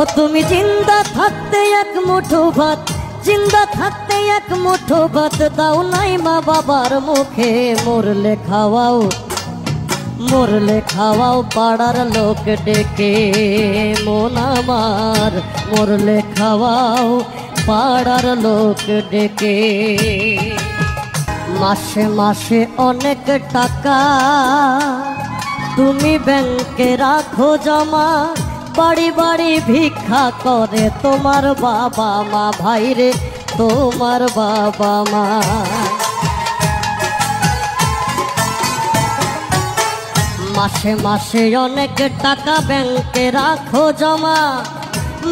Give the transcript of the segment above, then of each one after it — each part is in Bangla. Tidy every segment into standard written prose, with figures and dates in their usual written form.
ও তুমি জিন্দা থাকতে এক মুঠো ভাত, জিন্দা থাকতে এক মুঠো ভাত দাও নাই মা বাবার মুখে। মরলে খাওয়াও, মরলে খাওয়াও পাড়ার লোক ডেকে মন আমার। মরলে খাওয়াও পাড়ার লোক ডেকে। মাসে মাসে অনেক টাকা তুমি ব্যাংকে রাখো জমা, বাড়ি বাড়ি ভিক্ষা করে তোমার বাবা মা। ভাইরে তোমার বাবা মা। মাসে মাসে অনেক টাকা ব্যাংকে রাখো জমা,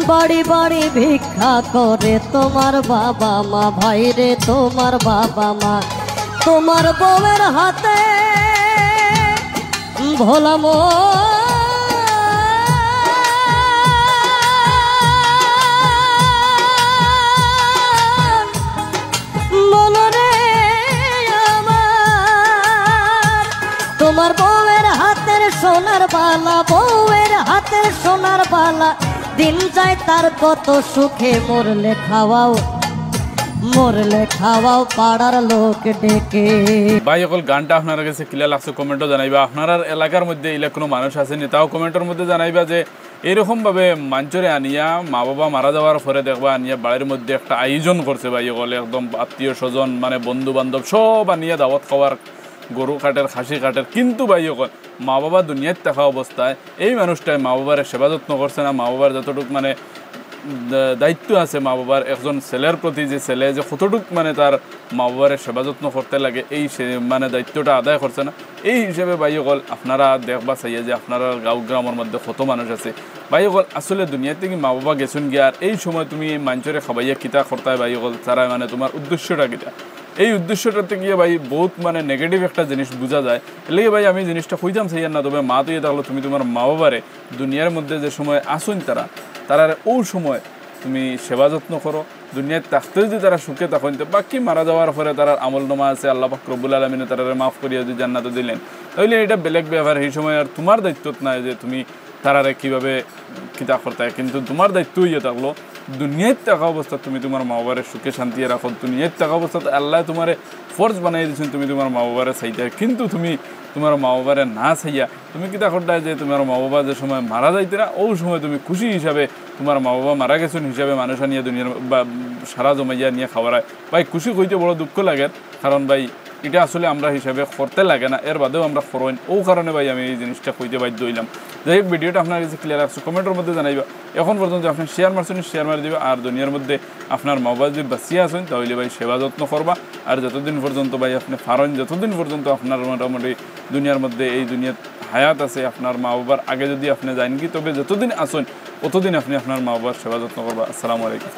বাড়ি বাড়ি ভিক্ষা করে তোমার বাবা মা। ভাইরে তোমার বাবা মা। তোমার বউয়ের হাতে ভোলা মনরে আমার। তোমার বউয়ের হাতের সোনার বালা, বউয়ের হাতের সোনার বালা দিন যায় তার কত সুখে। মরলে খাওয়াও, মরলে খাওয়াও পাড়ার লোক ডেকে। ভাই সকল গানটা আপনার কাছে ক্লিয়ার লাগছে কমেন্টও জানাইবা। আপনার এলাকার মধ্যে এলে কোনো মানুষ আসেনি তাও কমেন্টের মধ্যে জানাইবা যে এইরকমভাবে মাঞ্চরে আনিয়া মা বাবা মারা যাওয়ার পরে দেখবা আনিয়া বাড়ির মধ্যে একটা আয়োজন করছে ভাই সকল, একদম আত্মীয় স্বজন মানে বন্ধু বান্ধব সব আনিয়া দাওয়াত খাওয়ার, গরু কাটের খাসি কাটের। কিন্তু ভাই সকল মা বাবা দুনিয়ায় থাকা অবস্থায় এই মানুষটাই মা বাবার সেবা যত্ন করছে না। মা বাবার যতটুকু মানে দায়িত্ব আছে মা বাবার একজন ছেলের প্রতি, যে ছেলে যে কতটুকু মানে তার মা বাবার সেবা যত্ন করতে লাগে এই মানে দায়িত্বটা আদায় করছে না। এই হিসেবে ভাইসকল আপনারা দেখবা চাইয়া যে আপনারা গাঁও গ্রামের মধ্যে কত মানুষ আছে। ভাইসকল আসলে দুনিয়া থেকে মা বাবা গেছেন গিয়ে আর এই সময় তুমি মাঞ্চরে খাবাইয়া কিতা করতায় ভাইসকল, তারা মানে তোমার উদ্দেশ্যটা কিতা। এই উদ্দেশ্যটাতে গিয়ে ভাই বহুত মানে নেগেটিভ একটা জিনিস বোঝা যায়। এলেগে ভাই আমি জিনিসটা খুঁজতাম চাইয়ার না, তবে মা তুই থাকলো তুমি তোমার মা বাবারে দুনিয়ার মধ্যে যে সময় আসুন তারা ও সময় তুমি সেবা যত্ন করো। দুনিয়ায় থাকতে যদি তারা সুখে তখন বাকি মারা যাওয়ার পরে তার আমল নামা আছে, আল্লাহ পাক রব্বুল আলামিনে তারা মাফ করিয়া যদি জান্নাতে দিলেন, তাহলে এটা বেলেগ ব্যাপার। এই সময় আর তোমার দায়িত্ব নাই যে তুমি তারারে কীভাবে কিতা করতে। কিন্তু তোমার দায়িত্ব ইয়ে থাকলো দুনিয়ায় থাকা অবস্থা তুমি তোমার মা বাবারে সুখে শান্তি রাখো। দুনিয়ায় থাকা অবস্থাতে আল্লাহ তোমার ফরজ বানাই দিয়েছেন তুমি তোমার মা বাবারে চাইতে, কিন্তু তুমি তোমার মা বাবারে না চাইয়া তুমি কিতা করতে যে তোমার মা বাবা যে সময় মারা যাইতে না ওই সময় তুমি খুশি হিসাবে তোমার মা বাবা মারা গেছেন হিসাবে মানুষ নিয়ে দুনিয়ার বা সারা জমাইয়া নিয়ে খাওয়ারায় ভাই খুশি হইতে বড় দুঃখ লাগে। কারণ ভাই এটা আসলে আমরা হিসাবে করতে লাগে না, এর বাদেও আমরা করইন। ও কারণে ভাই আমি এই জিনিসটা কইতে বাধ্য হইলাম। যাই হোক ভিডিওটা আপনার কাছে ক্লিয়ার আসছে কমেন্টের মধ্যে জানাইবা। এখন পর্যন্ত আপনি শেয়ার মারছেন শেয়ার মারি দিবা। আর দুনিয়ার মধ্যে আপনার মা বাবা যদি বাঁচিয়ে আসেন তাহলে ভাই সেবা যত্ন করবা। আর যতদিন পর্যন্ত ভাই আপনি ফারেন, যতদিন পর্যন্ত আপনার মোটামুটি দুনিয়ার মধ্যে এই দুনিয়ার হায়াত আছে, আপনার মা বাবার আগে যদি আপনি যান কি তবে যতদিন আসেন ততদিন আপনি আপনার মা বাবার সেবা যত্ন করবা। আসসালামু আলাইকুম।